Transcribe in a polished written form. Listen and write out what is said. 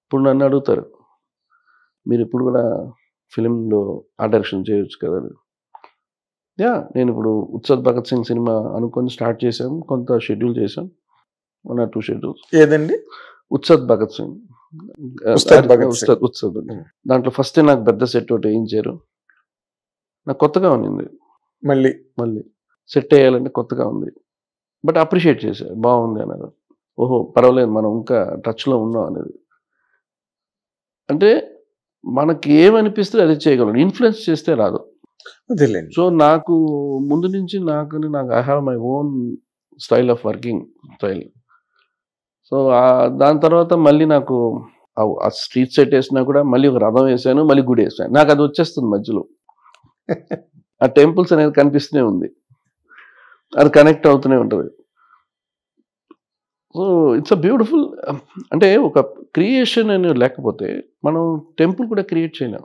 ఇప్పుడు నన్ను అడుగుతారు, మీరు ఇప్పుడు కూడా ఫిలింలో ఆ డైరెక్షన్ చేయొచ్చు కదా. నేను ఇప్పుడు ఉత్సద్ భగత్ సింగ్ సినిమా అనుకొని స్టార్ట్ చేశాం, కొంత షెడ్యూల్ చేశాం, 1 or 2 షెడ్యూల్స్. ఏదండి? ఉత్సద్ భగత్ సింగ్. ఉస్తాద్ భగత్ సింగ్. ఉత్సద్. దాంట్లో ఫస్ట్ నాకు పెద్ద సెట్ ఒకటి వేయించారు. నాకు కొత్తగా ఉన్నింది, మళ్ళీ సెట్ వేయాలంటే కొత్తగా ఉంది. బట్ అప్రిషియేట్ చేశారు, బాగుంది అన్నారు. ఓహో పర్వాలేదు, మనం ఇంకా టచ్లో ఉన్నాం అనేది. అంటే మనకి ఏమనిపిస్తే అది చేయగలం, ఇన్ఫ్లుయెన్స్ చేస్తే రాదు. సో నాకు ముందు నుంచి నాకు I have my own style of working style. So దాని తర్వాత మళ్ళీ నాకు ఆ స్ట్రీట్ సెట్ వేసినా కూడా మళ్ళీ ఒక రథం వేసాను, మళ్ళీ గుడి వేసాను. నాకు అది వచ్చేస్తుంది మధ్యలో. ఆ టెంపుల్స్ అనేది కనిపిస్తూనే ఉంది, అది కనెక్ట్ అవుతూనే ఉంటుంది. So it's a beautiful. అంటే ఒక క్రియేషన్ అని లేకపోతే మనం టెంపుల్ కూడా క్రియేట్ చేయలేం.